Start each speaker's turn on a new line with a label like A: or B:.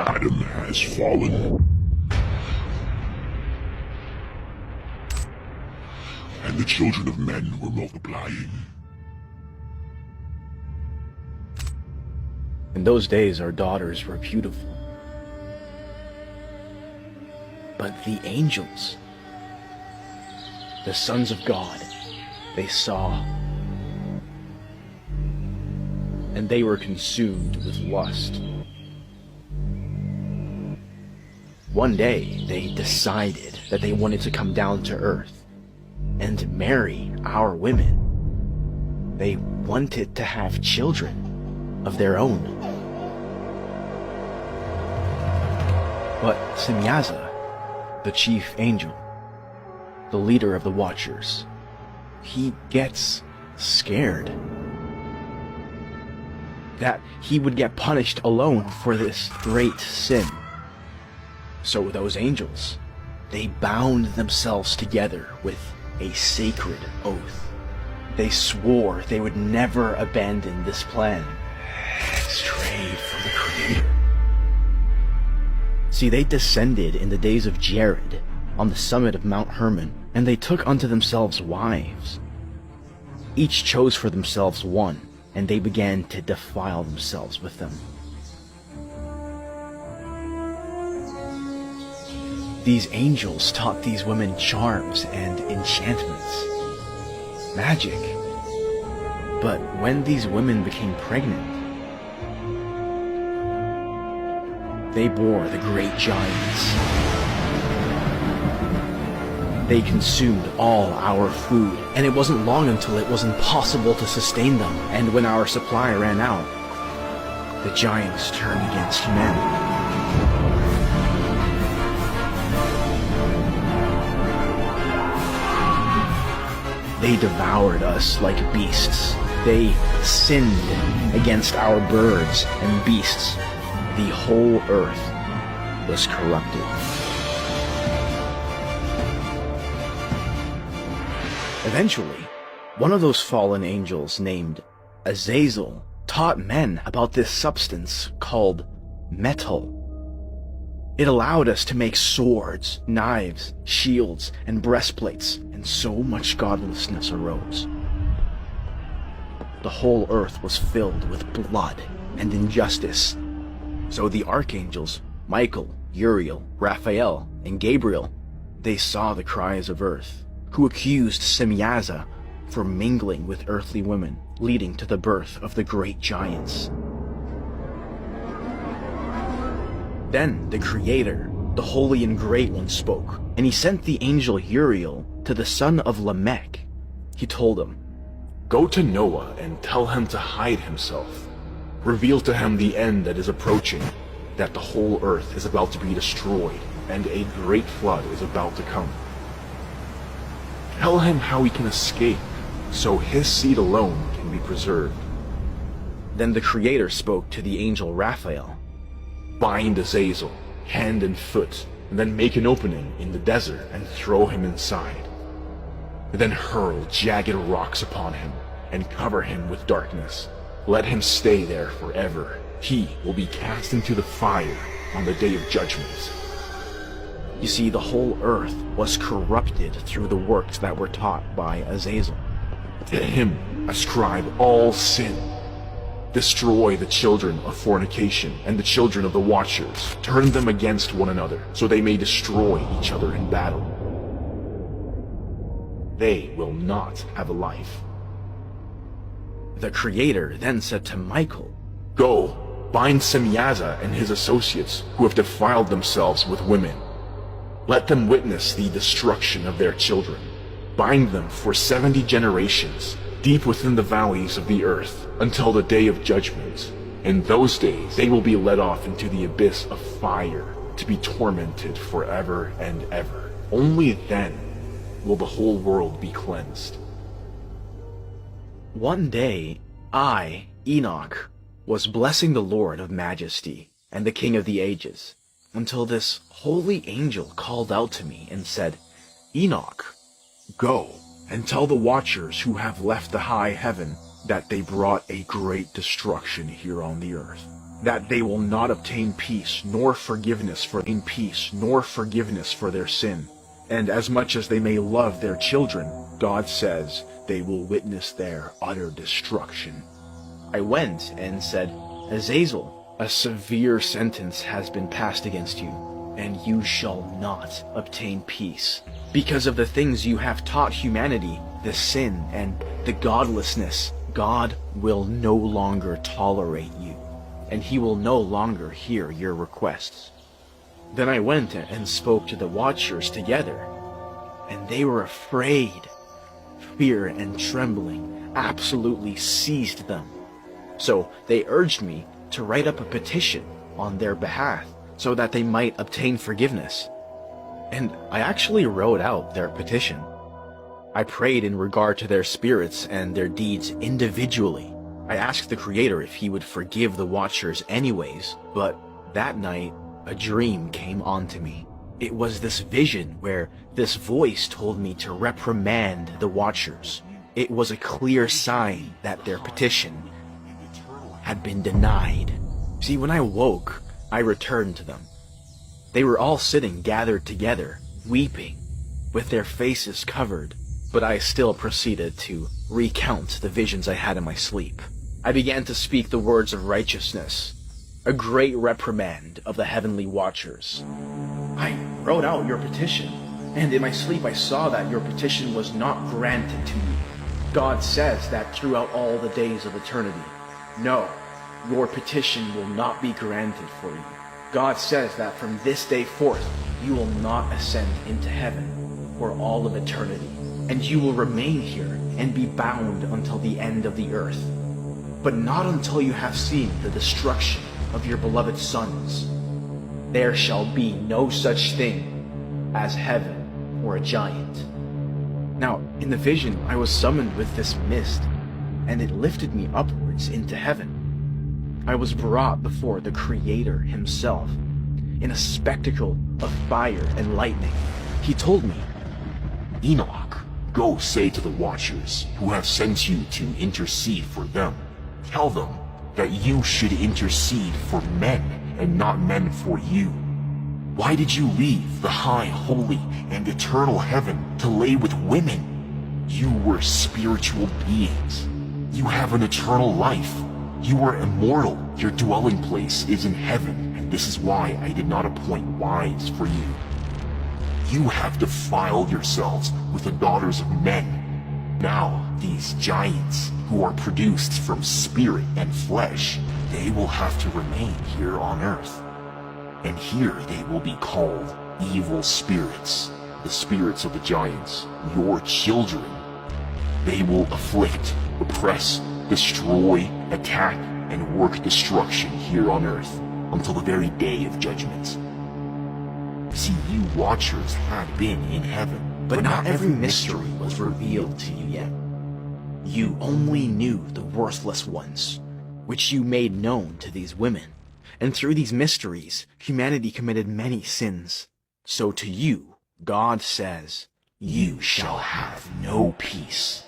A: Adam has fallen. And the children of men were multiplying.
B: In those days our daughters were beautiful. But the angels, the sons of God, they saw, and they were consumed with lust. One day they decided that they wanted to come down to earth and marry our women. They wanted to have children of their own. But Semyaza, the chief angel, the leader of the Watchers, he gets scared that he would get punished alone for this great sin. So those angels, they bound themselves together with a sacred oath. They swore they would never abandon this plan, strayed from the Creator. See, they descended in the days of Jared on the summit of Mount Hermon, and they took unto themselves wives. Each chose for themselves one, and they began to defile themselves with them. These angels taught these women charms and enchantments, magic. But when these women became pregnant, they bore the great giants. They consumed all our food, and it wasn't long until it was impossible to sustain them. And when our supply ran out, the giants turned against humanity. They devoured us like beasts. They sinned against our birds and beasts. The whole earth was corrupted. Eventually, one of those fallen angels named Azazel taught men about this substance called metal. It allowed us to make swords, knives, shields, and breastplates, and so much godlessness arose. The whole earth was filled with blood and injustice. So the archangels, Michael, Uriel, Raphael, and Gabriel, they saw the cries of earth, who accused Semyaza for mingling with earthly women, leading to the birth of the great giants. Then the Creator, the Holy and Great One, spoke, and he sent the angel Uriel to the son of Lamech. He told him,
C: "Go to Noah and tell him to hide himself. Reveal to him the end that is approaching, that the whole earth is about to be destroyed, and a great flood is about to come. Tell him how he can escape, so his seed alone can be preserved."
B: Then the Creator spoke to the angel Raphael.
C: "Bind Azazel, hand and foot, and then make an opening in the desert and throw him inside. Then hurl jagged rocks upon him and cover him with darkness. Let him stay there forever. He will be cast into the fire on the day of judgment."
B: You see, the whole earth was corrupted through the works that were taught by Azazel.
C: To him ascribe all sin. Destroy the children of fornication and the children of the Watchers. Turn them against one another, so they may destroy each other in battle. They will not have a life.
B: The Creator then said to Michael,
C: "Go, bind Semyaza and his associates who have defiled themselves with women. Let them witness the destruction of their children. Bind them for 70 generations, deep within the valleys of the earth, until the day of judgment. In those days they will be led off into the abyss of fire, to be tormented forever and ever. Only then will the whole world be cleansed."
B: One day, I, Enoch, was blessing the Lord of Majesty and the King of the Ages, until this holy angel called out to me and said, "Enoch, go and tell the Watchers who have left the high heaven that they brought a great destruction here on the earth.
C: that they will not obtain peace, nor forgiveness for their sin. And as much as they may love their children, God says they will witness their utter destruction.
B: I went and said, Azazel, a severe sentence has been passed against you, and you shall not obtain peace. Because of the things you have taught humanity, the sin and the godlessness, God will no longer tolerate you, and he will no longer hear your requests. Then I went and spoke to the watchers together, and they were afraid. Fear and trembling absolutely seized them. So they urged me to write up a petition on their behalf so that they might obtain forgiveness. And I actually wrote out their petition. I prayed in regard to their spirits and their deeds individually. I asked the Creator if he would forgive the watchers anyways, but that night a dream came onto me. It was this vision where this voice told me to reprimand the watchers. It was a clear sign that their petition had been denied. See, when I woke, I returned to them. They were all sitting gathered together, weeping, with their faces covered, but I still proceeded to recount the visions I had in my sleep. I began to speak the words of righteousness, a great reprimand of the heavenly watchers. I wrote out your petition, and in my sleep I saw that your petition was not granted to you. God says that throughout all the days of eternity, no, your petition will not be granted for you. God says that from this day forth, you will not ascend into heaven for all of eternity, and you will remain here and be bound until the end of the earth, but not until you have seen the destruction of your beloved sons. There shall be no such thing as heaven for a giant. Now, in the vision, I was summoned with this mist, and it lifted me upwards into heaven. I was brought before the Creator himself in a spectacle of fire and lightning. He told me,
A: Enoch, go say to the watchers who have sent you to intercede for them. Tell them that you should intercede for men and not men for you. Why did you leave the high, holy, and eternal heaven to lay with women? You were spiritual beings. You have an eternal life. You are immortal. Your dwelling place is in heaven, and this is why I did not appoint wives for you. You have defiled yourselves with the daughters of men. Now, these giants, who are produced from spirit and flesh, they will have to remain here on earth. And here they will be called evil spirits, the spirits of the giants, your children. They will afflict, oppress, destroy, attack, and work destruction here on earth until the very day of judgment. See, you watchers had been in heaven,
B: but not every mystery was revealed to you yet. You only knew the worthless ones, which you made known to these women. And through these mysteries, humanity committed many sins. So to you, God says, you shall have no peace.